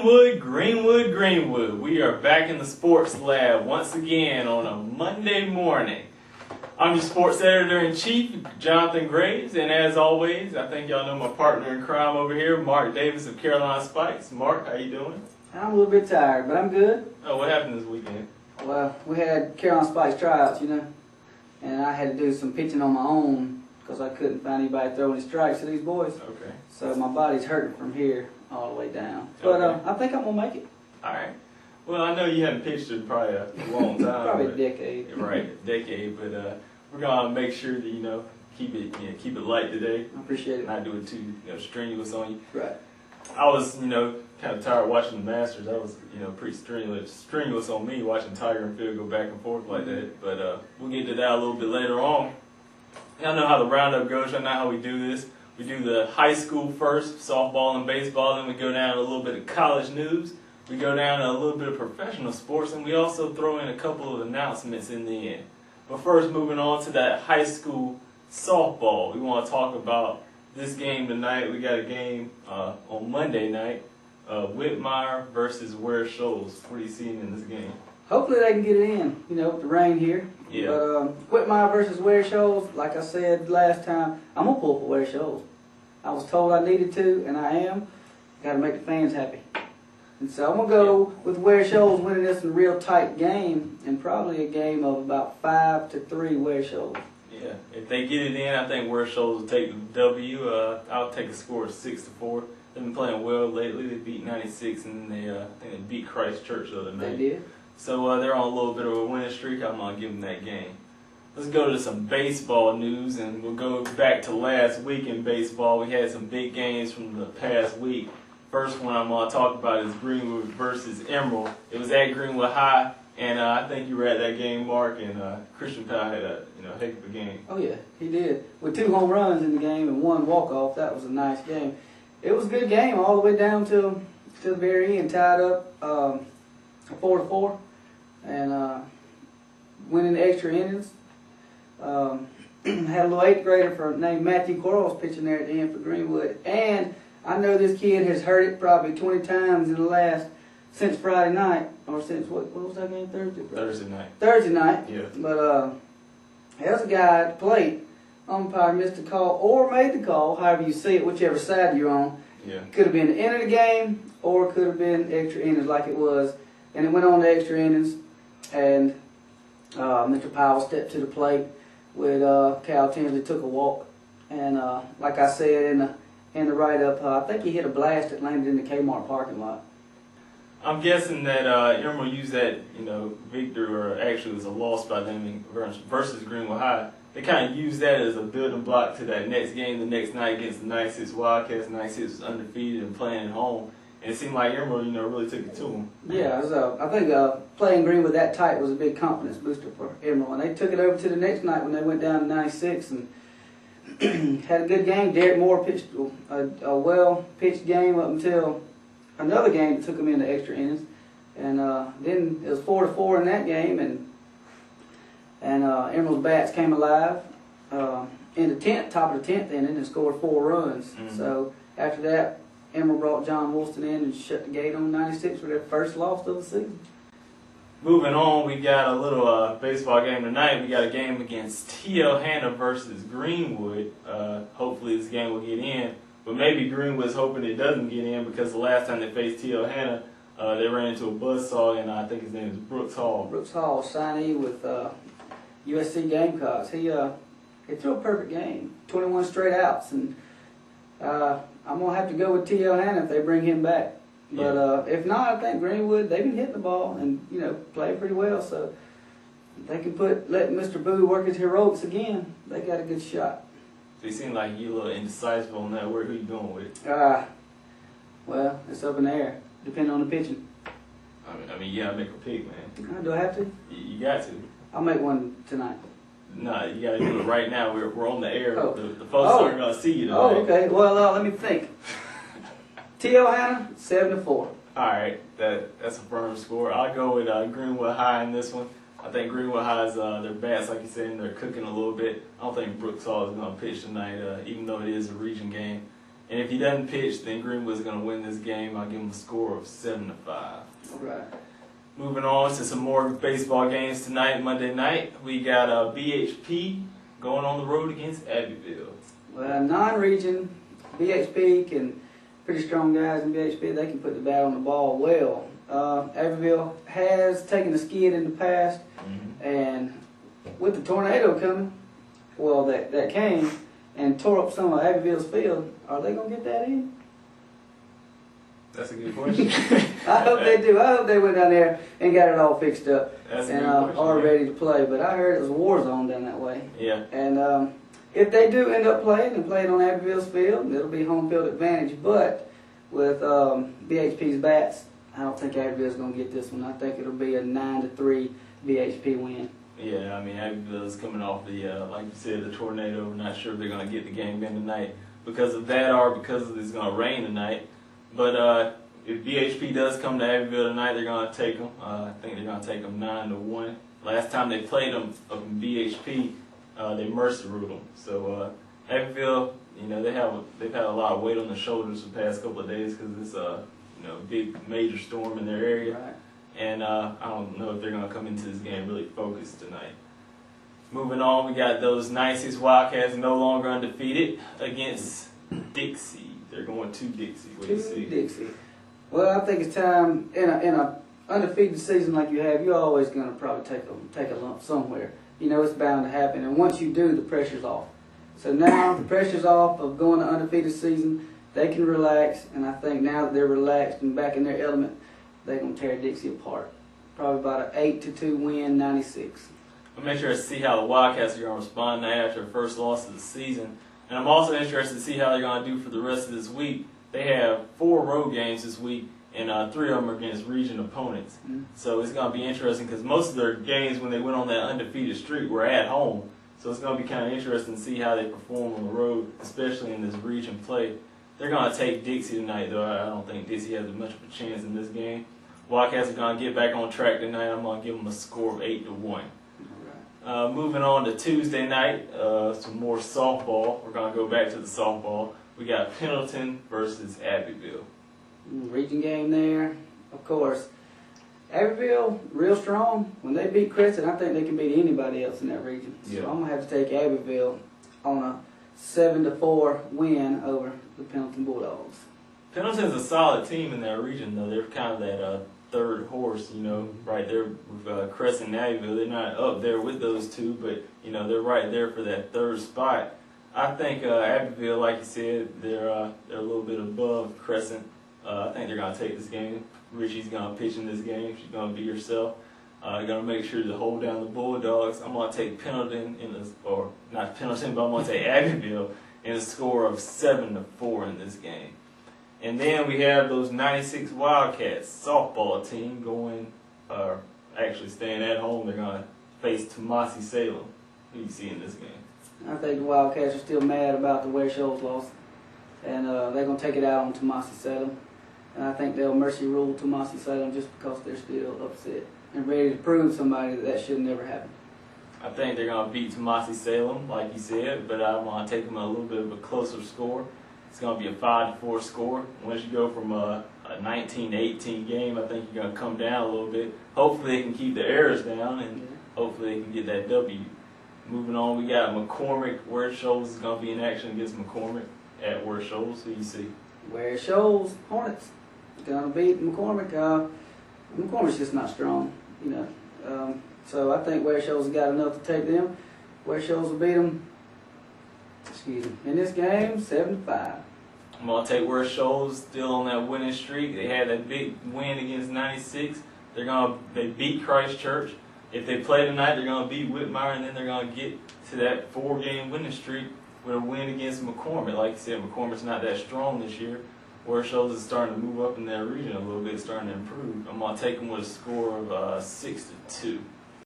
Greenwood, Greenwood, Greenwood. We are back in the sports lab once again on a Monday morning. I'm your sports editor-in-chief, Jonathan Graves, and as always, I think y'all know my partner in crime over here, Mark Davis of Carolina Spikes. Mark, how you doing? I'm a little bit tired, but I'm good. Oh, what happened this weekend? Well, we had Carolina Spikes tryouts, and I had to do some pitching on my own because I couldn't find anybody throwing strikes to these boys. Okay. So my body's hurting from here all the way down. But I think I'm going to make it. All right. Well, I know you haven't pitched in probably a long time. Probably a decade. Right, a decade. But we're going to make sure that, keep it light today. I appreciate it. Not do it too strenuous on you. Right. I was, kind of tired watching the Masters. That was, pretty strenuous on me watching Tiger and Phil go back and forth like that. But we'll get to that a little bit later on. Y'all know how the roundup goes. Y'all know how we do this. We do the high school first, softball and baseball. Then we go down to a little bit of college news. We go down to a little bit of professional sports. And we also throw in a couple of announcements in the end. But first, moving on to that high school softball. We want to talk about this game tonight. We got a game on Monday night. Whitmire versus Ware Shoals. What are you seeing in this game? Hopefully they can get it in, with the rain here. Yeah. But Whitmire versus Ware Shoals, like I said last time, I'm going to pull for Ware Shoals. I was told I needed to, and I am. Got to make the fans happy. And so I'm going to go with Ware Shoals winning this in a real tight game, and probably a game of about 5-3 Ware Shoals. Yeah, if they get it in, I think Ware Shoals will take the W. I'll take a score of 6-4. They've been playing well lately. They beat 96, and I think they beat Christchurch the other night. They did. So they're on a little bit of a winning streak. I'm going to give them that game. Let's go to some baseball news, and we'll go back to last week in baseball. We had some big games from the past week. First one I'm going to talk about is Greenwood versus Emerald. It was at Greenwood High, and I think you were at that game, Mark, and Christian Powell had a heck of a game. Oh, yeah, he did. With 2 home runs in the game and 1 walk-off, that was a nice game. It was a good game all the way down to the very end, tied up 4-4. And winning the extra innings. Had a little 8th grader named Matthew Quarles pitching there at the end for Greenwood. And I know this kid has heard it probably 20 times in the since Friday night, or since, what was that game, Thursday? Thursday night. Thursday night. Yeah. But there's a guy at the plate, umpire missed the call, or made the call, however you see it, whichever side you're on. Yeah. Could have been the end of the game, or could have been extra innings like it was. And it went on to extra innings. And Mr. Powell stepped to the plate with Cal Tinsley took a walk, and like I said in the write-up, I think he hit a blast that landed in the Kmart parking lot. I'm guessing that Emerald used that victory, or actually it was a loss by them versus Greenwood High. They kind of used that as a building block to that next game the next night against the 96 Wildcats. 96 was undefeated and playing at home. And it seemed like Emerald, really took it to them. Yeah, I think playing Greenwood that tight was a big confidence booster for Emerald. And they took it over to the next night when they went down to 96 and had a good game. Derek Moore pitched a well-pitched game up until another game that took them into extra innings. And then it was 4-4 in that game, and Emerald's bats came alive in the 10th, top of the 10th inning, and scored 4 runs. Mm-hmm. So after that, Emerald brought John Woolston in and shut the gate on 96 for their first loss of the season. Moving on, we got a little baseball game tonight. We got a game against T.L. Hanna versus Greenwood. Hopefully this game will get in. But maybe Greenwood's hoping it doesn't get in, because the last time they faced T.L. Hanna, they ran into a buzzsaw, and I think his name is Brooks Hall. Brooks Hall, signee with USC Gamecocks. He threw a perfect game, 21 straight outs, and I'm going to have to go with T.L. Hanna if they bring him back. But if not, I think Greenwood, they've been hitting the ball and, play pretty well. So if they can let Mr. Boo work his heroics again, they got a good shot. So you seem like you're a little indecisive on that. Who you going with? Well, it's up in the air, depending on the pitching. I mean, you got to make a pick, man. Do I have to? You got to. I'll make one tonight. No, you got to do it right now. We're on the air. Oh. The folks aren't going to see you tonight. Oh, okay. Well, let me think. T.L. Hanna, 7-4. All right, that's a firm score. I'll go with Greenwood High in this one. I think Greenwood High's their bats, like you said, they're cooking a little bit. I don't think Brooks Hall is going to pitch tonight, even though it is a region game. And if he doesn't pitch, then Greenwood's going to win this game. I'll give him a score of 7-5. All right. Moving on to some more baseball games tonight, Monday night. We got BHP going on the road against Abbeville. Well, non-region, BHP can, pretty strong guys in BHP, they can put the bat on the ball well. Abbeville has taken a skid in the past, and with the tornado coming, well, that came and tore up some of Abbeville's field, are they going to get that in? That's a good question. I hope they do. I hope they went down there and got it all fixed up That's and a good question, are ready to play. But I heard it was a war zone down that way. Yeah. And if they do end up playing and playing on Abbeville's field, it'll be home field advantage. But with BHP's bats, I don't think Abbeville's going to get this one. I think it'll be a 9-3 BHP win. Yeah, I mean, Abbeville's coming off the, like you said, the tornado. We're not sure if they're going to get the game in tonight because of that or because it's going to rain tonight. But if BHP does come to Abbeville tonight, they're going to take them. I think they're going to take them 9-1. Last time they played them up in BHP, they mercy ruled them. So Abbeville, you know, they've had a lot of weight on their shoulders the past couple of days because it's a big major storm in their area. Right. And I don't know if they're going to come into this game really focused tonight. Moving on, we got those 96 Wildcats no longer undefeated against Dixie. They're going to Dixie. What do you see? Dixie. Well, I think it's time in a undefeated season like you have. You're always going to probably take a lump somewhere. You know it's bound to happen, and once you do, the pressure's off. So now the pressure's off of going to undefeated season. They can relax, and I think now that they're relaxed and back in their element, they're going to tear Dixie apart. Probably about an 8-2 win, 96. I'm interested to see how the Wildcats are going to respond now after their first loss of the season. And I'm also interested to see how they're going to do for the rest of this week. They have 4 road games this week, and 3 of them are against region opponents. So it's going to be interesting because most of their games when they went on that undefeated streak were at home. So it's going to be kind of interesting to see how they perform on the road, especially in this region play. They're going to take Dixie tonight, though. I don't think Dixie has much of a chance in this game. Wildcats are going to get back on track tonight. I'm going to give them a score of 8-1. Moving on to Tuesday night, some more softball. We're going to go back to the softball. We got Pendleton versus Abbeville. Region game there, of course. Abbeville, real strong. When they beat Crescent, I think they can beat anybody else in that region. So I'm going to have to take Abbeville on a 7-4 win over the Pendleton Bulldogs. Pendleton's a solid team in that region, though. They're kind of that third horse, right there with Crescent and Abbeville. They're not up there with those two, but, they're right there for that third spot. I think Abbeville, like you said, they're a little bit above Crescent. I think they're going to take this game. Richie's going to pitch in this game. She's going to be herself. Going to make sure to hold down the Bulldogs. I'm going to take Pendleton not Pendleton, but I'm going to take Abbeville in a score of 7-4 in this game. And then we have those 96 Wildcats softball team actually staying at home. They're going to face Tomasi Salem. Who do you see in this game? I think the Wildcats are still mad about the Ware Shoals loss, and they're going to take it out on Tomasi Salem. And I think they'll mercy rule Tomasi Salem just because they're still upset and ready to prove somebody that should never happen. I think they're going to beat Tomasi Salem, like you said, but I want to take them a little bit of a closer score. It's going to be a 5-4 score. Once you go from a 19-18 game, I think you're going to come down a little bit. Hopefully they can keep the errors down, and hopefully they can get that W. Moving on, we got McCormick. Ware Shoals is going to be in action against McCormick at Ware Shoals. Who do you see? Ware Shoals, Hornets. Going to beat McCormick. McCormick's just not strong, So I think Ware Shoals has got enough to take them. Ware Shoals will beat them, in this game, 7-5. I'm going to take Ware Shoals still on that winning streak. They had that big win against 96. They beat Christ Church. If they play tonight, they're going to beat Whitmire, and then they're going to get to that 4-game winning streak with a win against McCormick. Like you said, McCormick's not that strong this year. Ware Shoals is starting to move up in that region a little bit, starting to improve. I'm going to take them with a score of 6-2.